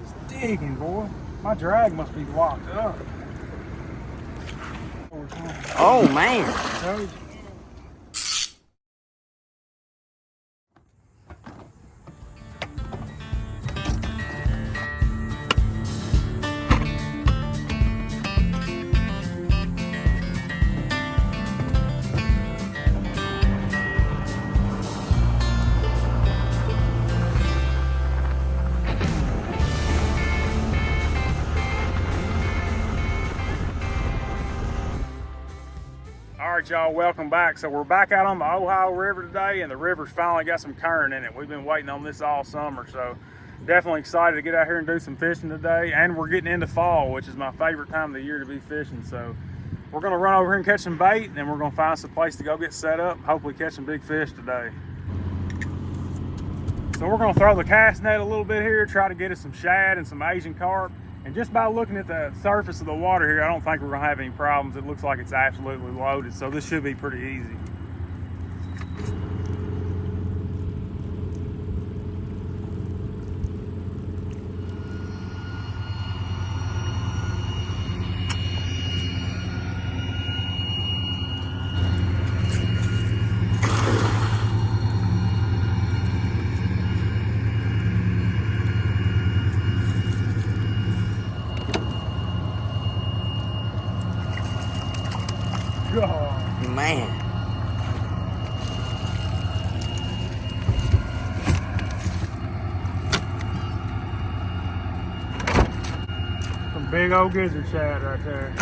is digging, boy. My drag must be locked up. Oh, man. All right, y'all, welcome back. So we're back out on the Ohio River today, and the river's finally got some current in it. We've been waiting on this all summer, so definitely excited to get out here and do some fishing today. And we're getting into fall, which is my favorite time of the year to be fishing. So we're gonna run over here and catch some bait, and then we're gonna find some place to go get set up, hopefully catch some big fish today. So we're gonna throw the cast net a little bit here, try to get us some shad and some Asian carp. And just by looking at the surface of the water here, I don't think we're gonna have any problems. It looks like it's absolutely loaded, so this should be pretty easy. Oh, man. Some big old gizzard shad right there.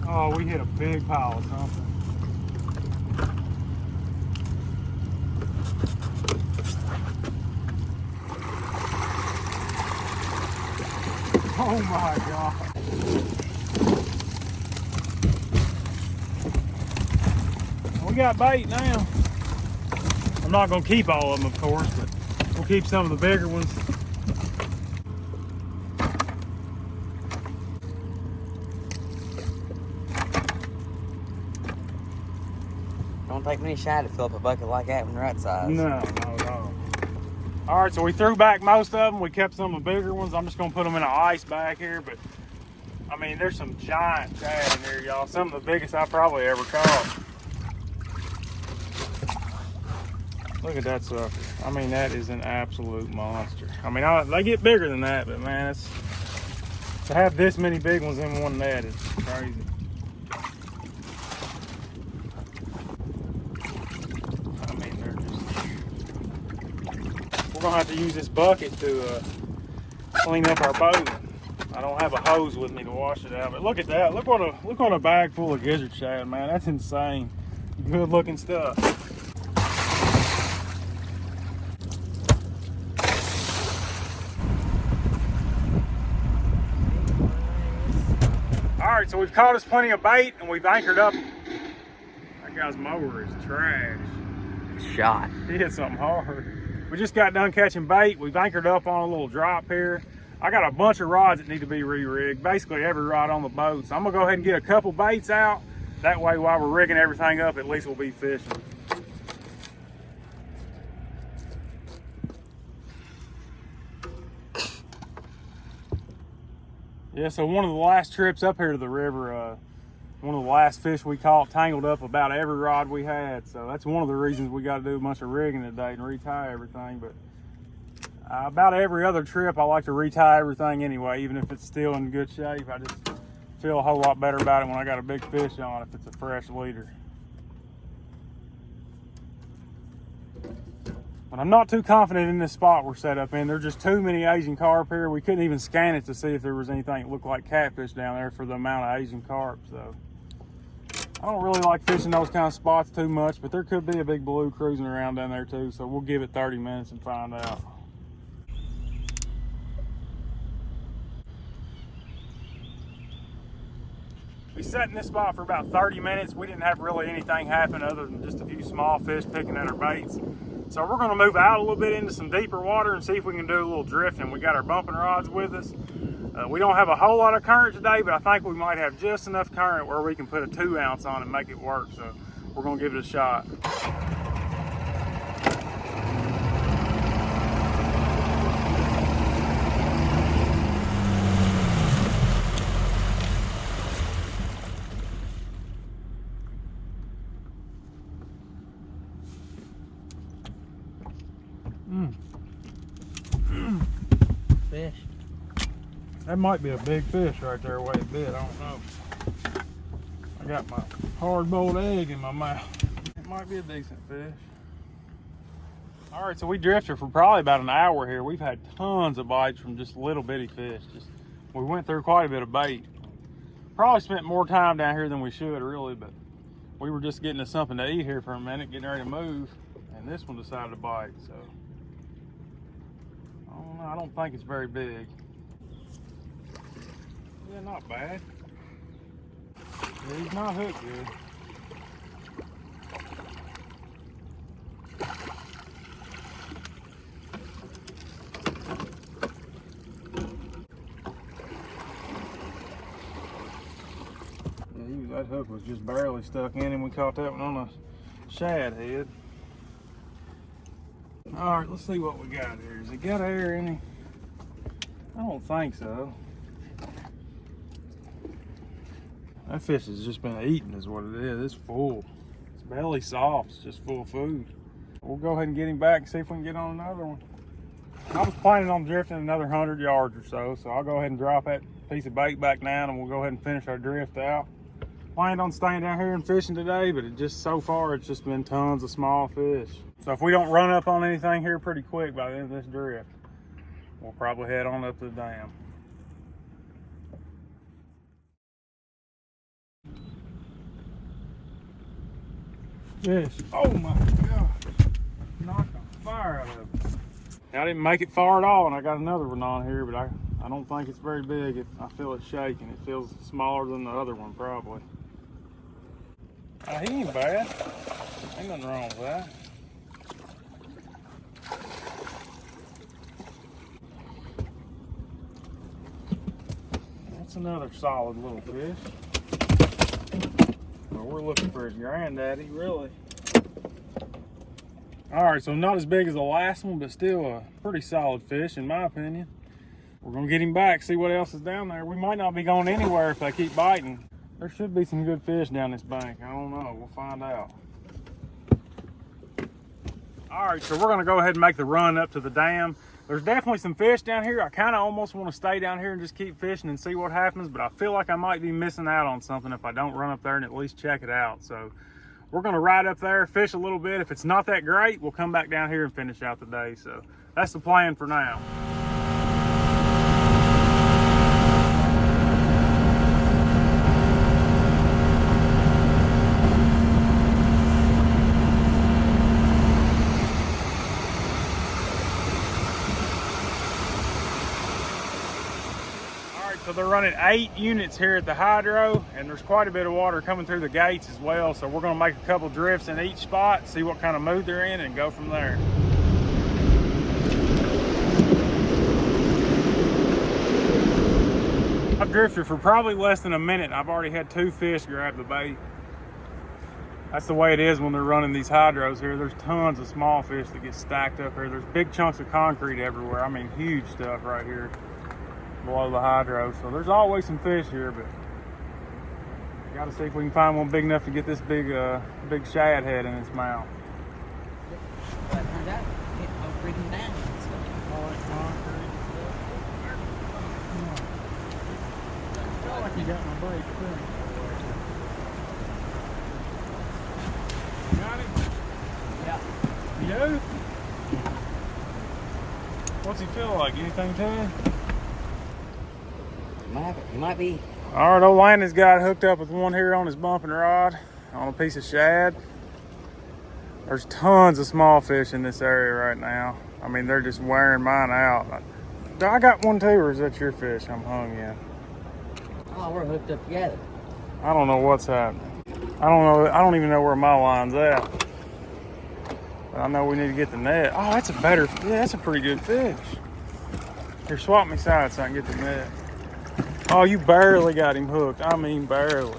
Oh, we hit a big pile of something. Oh my God. We got bait now. I'm not gonna keep all of them, of course, but we'll keep some of the bigger ones. Don't take many shad to fill up a bucket like that when they're that size. No. All right, so we threw back most of them. We kept some of the bigger ones. I'm just gonna put them in an ice bag here, but I mean, there's some giant shad in here, y'all. Some of the biggest I probably ever caught. Look at that sucker. I mean, that is an absolute monster. I mean, they get bigger than that, but man, to have this many big ones in one net is crazy. I mean, they're just huge. We're gonna have to use this bucket to clean up our boat. I don't have a hose with me to wash it out, but look at that. Look on a bag full of gizzard shad, man. That's insane. Good looking stuff. All right, so we've caught us plenty of bait and we've anchored up. That guy's mower is trash. Shot. He hit something hard. We just got done catching bait. We've anchored up on a little drop here. I got a bunch of rods that need to be re-rigged, basically every rod on the boat. So I'm gonna go ahead and get a couple baits out. That way while we're rigging everything up, at least we'll be fishing. Yeah, so one of the last trips up here to the river, one of the last fish we caught tangled up about every rod we had. So that's one of the reasons we got to do a bunch of rigging today and retie everything. But about every other trip, I like to retie everything anyway, even if it's still in good shape. I just feel a whole lot better about it when I got a big fish on, if it's a fresh leader. But I'm not too confident in this spot we're set up in. There's just too many Asian carp here. We couldn't even scan it to see if there was anything that looked like catfish down there for the amount of Asian carp. So I don't really like fishing those kind of spots too much, but there could be a big blue cruising around down there too. So we'll give it 30 minutes and find out. We sat in this spot for about 30 minutes. We didn't have really anything happen other than just a few small fish picking at our baits. So we're gonna move out a little bit into some deeper water and see if we can do a little drifting. We got our bumping rods with us. We don't have a whole lot of current today, but I think we might have just enough current where we can put a 2 ounce on and make it work. So we're gonna give it a shot. Fish. That might be a big fish right there, way it bit. I don't know. I got my hard-boiled egg in my mouth. It might be a decent fish. All right, so we drifted for probably about an hour here. We've had tons of bites from just little bitty fish. We went through quite a bit of bait. Probably spent more time down here than we should, really, but we were just getting us something to eat here for a minute, getting ready to move, and this one decided to bite. So I don't think it's very big. Yeah, not bad. Yeah, he's not hooked good. Yeah, that hook was just barely stuck in him. We caught that one on a shad head. All right, let's see what we got here. Has it got air in him? I don't think so. That fish has just been eating is what it is. It's full. Its belly soft. It's just full of food. We'll go ahead and get him back and see if we can get on another one. I was planning on drifting another 100 yards or so I'll go ahead and drop that piece of bait back down and we'll go ahead and finish our drift out. Planned on staying down here and fishing today, but so far it's just been tons of small fish. So if we don't run up on anything here pretty quick by the end of this drift, we'll probably head on up to the dam. Fish. Oh my God. Knocked the fire out of it. I didn't make it far at all, and I got another one on here, but I don't think it's very big. I feel it shaking. It feels smaller than the other one, probably. He ain't bad. Ain't nothing wrong with that. That's another solid little fish. Well, we're looking for his granddaddy, really. All right, so not as big as the last one, but still a pretty solid fish, in my opinion. We're gonna get him back, see what else is down there. We might not be going anywhere if they keep biting. There should be some good fish down this bank. I don't know, we'll find out. All right, so we're gonna go ahead and make the run up to the dam. There's definitely some fish down here. I kind of almost want to stay down here and just keep fishing and see what happens, but I feel like I might be missing out on something if I don't run up there and at least check it out. So we're gonna ride up there, fish a little bit. If it's not that great, we'll come back down here and finish out the day. So that's the plan for now. So they're running 8 units here at the hydro, and there's quite a bit of water coming through the gates as well. So we're gonna make a couple drifts in each spot, see what kind of mood they're in, and go from there. I've drifted for probably less than a minute. I've already had 2 fish grab the bait. That's the way it is when they're running these hydros here. There's tons of small fish that get stacked up here. There's big chunks of concrete everywhere. I mean, huge stuff right here below the hydro. So there's always some fish here, but got to see if we can find one big enough to get this big big shad head in its mouth. But it turned out it was breathing down. All that concrete. I feel like you got my bait too. Got him? Yeah. You do? What's he feel like? Anything to him? He might be. All right, old Landon's got hooked up with one here on his bumping rod on a piece of shad. There's tons of small fish in this area right now. I mean, they're just wearing mine out. I got one too, or is that your fish I'm hung in? Oh, we're hooked up together. I don't know what's happening. I don't know. I don't even know where my line's at. But I know we need to get the net. Oh, that's a better. Yeah, that's a pretty good fish. Here, swap me sides so I can get the net. Oh, you barely got him hooked. I mean, barely.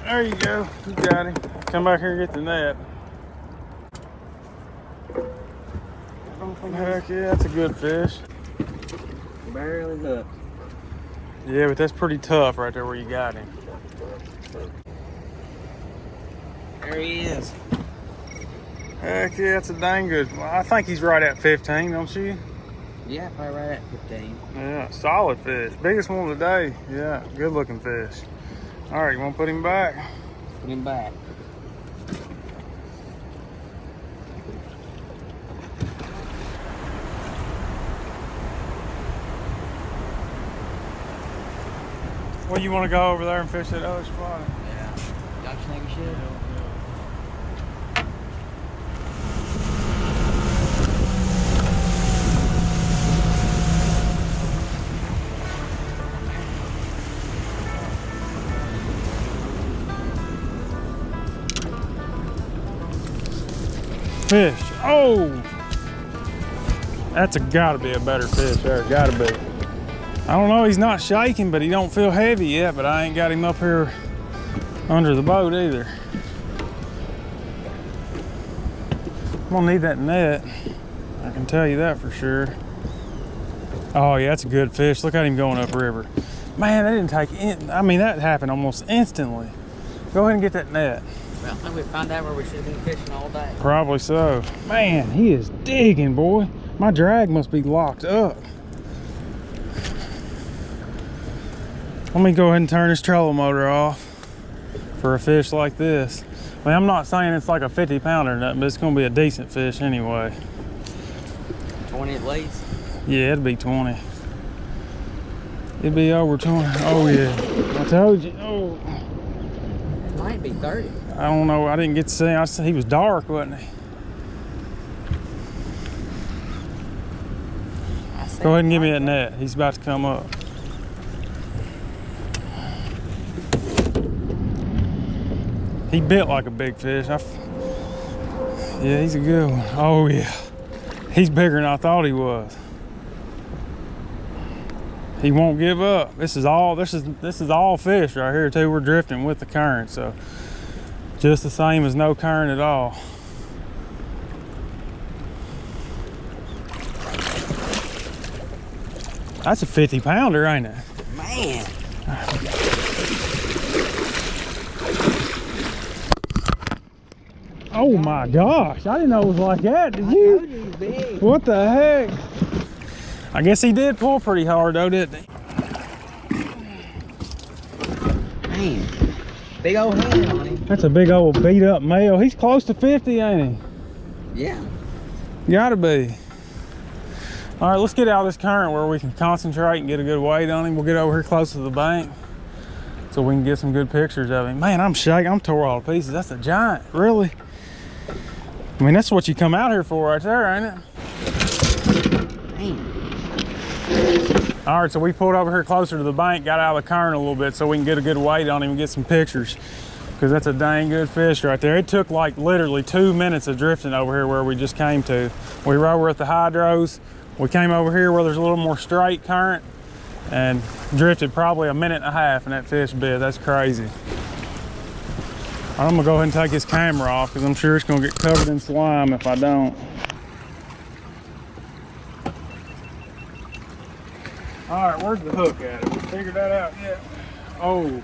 There you go. You got him. Come back here and get the net. Heck yeah, that's a good fish. Barely hooked. Yeah, but that's pretty tough right there where you got him. There he is. Heck yeah, that's a dang good. Well, I think he's right at 15, don't you? Yeah, probably right at 15. Yeah, solid fish. Biggest one of the day. Yeah, good looking fish. All right, you want to put him back? Put him back. Well, you want to go over there and fish that other spot? Yeah. Don't you think we should? Fish. Oh! That's gotta be a better fish there. Gotta be. I don't know, he's not shaking, but he don't feel heavy yet, but I ain't got him up here under the boat either. I'm gonna need that net. I can tell you that for sure. Oh yeah, that's a good fish. Look at him going upriver. Man, that didn't take, I mean, that happened almost instantly. Go ahead and get that net. Well, I think we found out where we should have been fishing all day. Probably so. Man, he is digging, boy. My drag must be locked up. Let me go ahead and turn this trolling motor off for a fish like this. I mean, I'm not saying it's like a 50 pounder or nothing, but it's gonna be a decent fish anyway. 20 at least? Yeah, it'd be 20. It'd be over 20. Oh yeah, I told you. Oh. It might be 30. I don't know, I didn't get to see him. He was dark, wasn't he? Go ahead and give me that net. He's about to come up. He bit like a big fish. Yeah, he's a good one. Oh yeah. He's bigger than I thought he was. He won't give up. This is all fish right here too. We're drifting with the current, so just the same as no current at all. That's a 50 pounder, ain't it? Man. Oh my gosh, I didn't know it was like that, did you? I told you he's big. What the heck? I guess he did pull pretty hard though, didn't he? Man, big old head on him. That's a big old beat up male. He's close to 50, ain't he? Yeah. Gotta be. All right, let's get out of this current where we can concentrate and get a good weight on him. We'll get over here close to the bank so we can get some good pictures of him. Man, I'm shaking, I'm tore all to pieces. That's a giant, really. I mean, that's what you come out here for right there, ain't it? Man. All right, so we pulled over here closer to the bank, got out of the current a little bit so we can get a good weight on him and get some pictures, because that's a dang good fish right there. It took like literally 2 minutes of drifting over here where we just came to. We were over at the hydros. We came over here where there's a little more straight current and drifted probably a minute and a half and that fish bit. That's crazy. I'm gonna go ahead and take this camera off because I'm sure it's gonna get covered in slime if I don't. All right, where's the hook at? Have we figured that out yet? Oh,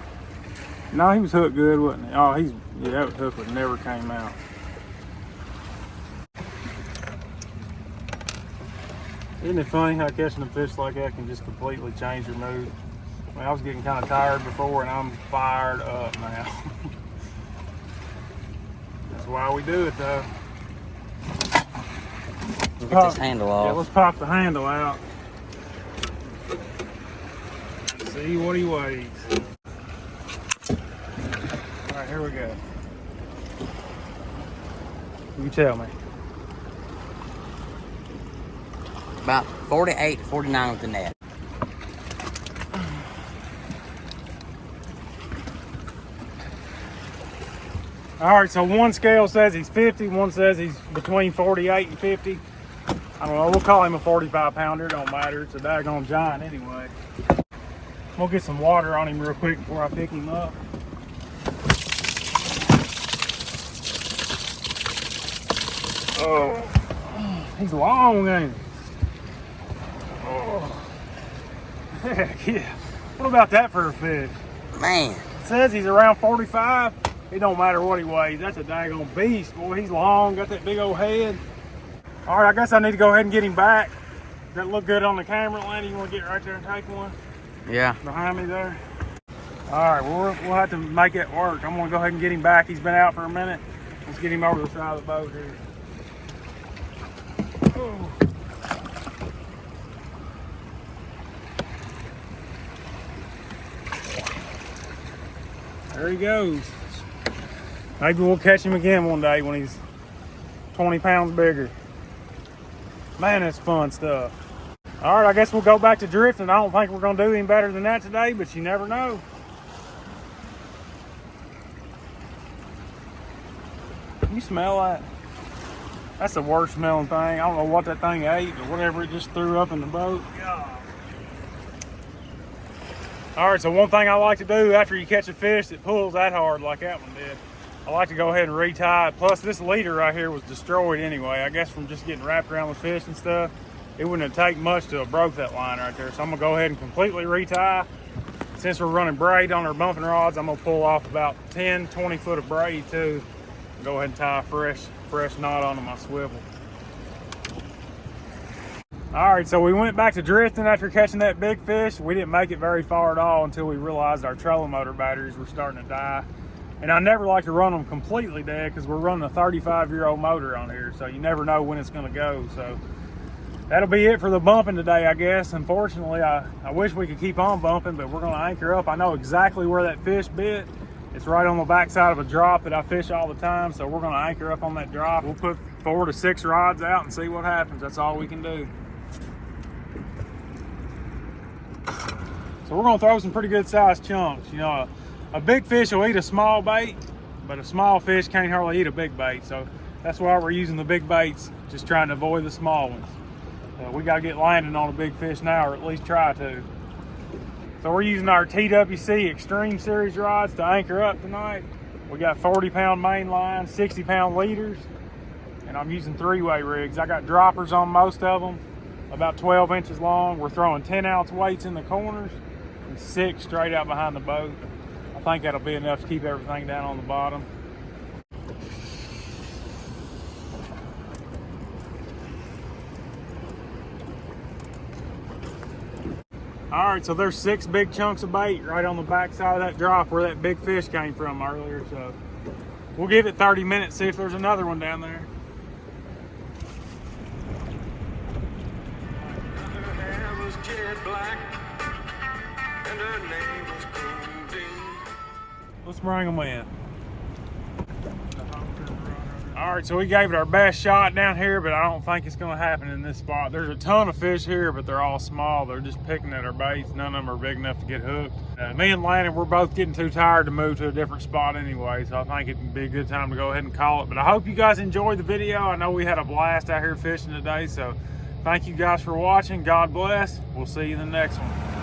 no, he was hooked good, wasn't he? Oh, yeah, that hook would never came out. Isn't it funny how catching a fish like that can just completely change your mood? I mean, I was getting kind of tired before and I'm fired up now. That's why we do it though. Get this handle off. Yeah, let's pop the handle out. See what he weighs. All right, here we go. You tell me. About 48 to 49 with the net. All right, so one scale says he's 50, one says he's between 48 and 50. I don't know, we'll call him a 45 pounder, don't matter. It's a daggone giant anyway. We'll get some water on him real quick before I pick him up. Oh, he's long, ain't he? Oh, heck yeah. What about that for a fish? Man. It says he's around 45. It don't matter what he weighs. That's a daggone beast. Boy, he's long, got that big old head. All right, I guess I need to go ahead and get him back. Does that look good on the camera, Lanny? You want to get right there and take one? Yeah. Behind me there. All right, well, we'll have to make it work. I'm going to go ahead and get him back. He's been out for a minute. Let's get him over the side of the boat here. Oh. There he goes. Maybe we'll catch him again one day when he's 20 pounds bigger. Man, that's fun stuff. All right, I guess we'll go back to drifting. I don't think we're going to do any better than that today, but you never know. Can you smell that? That's the worst smelling thing. I don't know what that thing ate or whatever it just threw up in the boat. God. All right, so one thing I like to do after you catch a fish that pulls that hard like that one did, I like to go ahead and retie it. Plus, this leader right here was destroyed anyway. I guess from just getting wrapped around with fish and stuff, it wouldn't have taken much to have broke that line right there. So I'm gonna go ahead and completely retie. Since we're running braid on our bumping rods, I'm gonna pull off about 10, 20 foot of braid too. Go ahead and tie a fresh knot onto my swivel. All right, so we went back to drifting after catching that big fish. We didn't make it very far at all until we realized our trolling motor batteries were starting to die. And I never like to run them completely dead because we're running a 35-year-old motor on here, so you never know when it's gonna go. So that'll be it for the bumping today, I guess. Unfortunately, I wish we could keep on bumping, but we're gonna anchor up. I know exactly where that fish bit. It's right on the backside of a drop that I fish all the time, so we're gonna anchor up on that drop. We'll put 4 to 6 rods out and see what happens. That's all we can do. So we're gonna throw some pretty good sized chunks. You know, a big fish will eat a small bait, but a small fish can't hardly eat a big bait. So that's why we're using the big baits, just trying to avoid the small ones. We gotta get landing on a big fish now, or at least try to. So we're using our TWC Extreme Series rods to anchor up tonight. We got 40-pound main line, 60-pound leaders, and I'm using 3-way rigs. I got droppers on most of them, about 12 inches long. We're throwing 10-ounce weights in the corners and 6 straight out behind the boat. I think that'll be enough to keep everything down on the bottom. All right, so there's 6 big chunks of bait right on the back side of that drop where that big fish came from earlier. So we'll give it 30 minutes, see if there's another one down there. Her hair was jet black, and her name was Goldie. Let's bring them in. All right, so we gave it our best shot down here, but I don't think it's gonna happen in this spot. There's a ton of fish here, but they're all small. They're just picking at our baits. None of them are big enough to get hooked. Me and Landon, we're both getting too tired to move to a different spot anyway, so I think it'd be a good time to go ahead and call it. But I hope you guys enjoyed the video. I know we had a blast out here fishing today, so thank you guys for watching. God bless. We'll see you in the next one.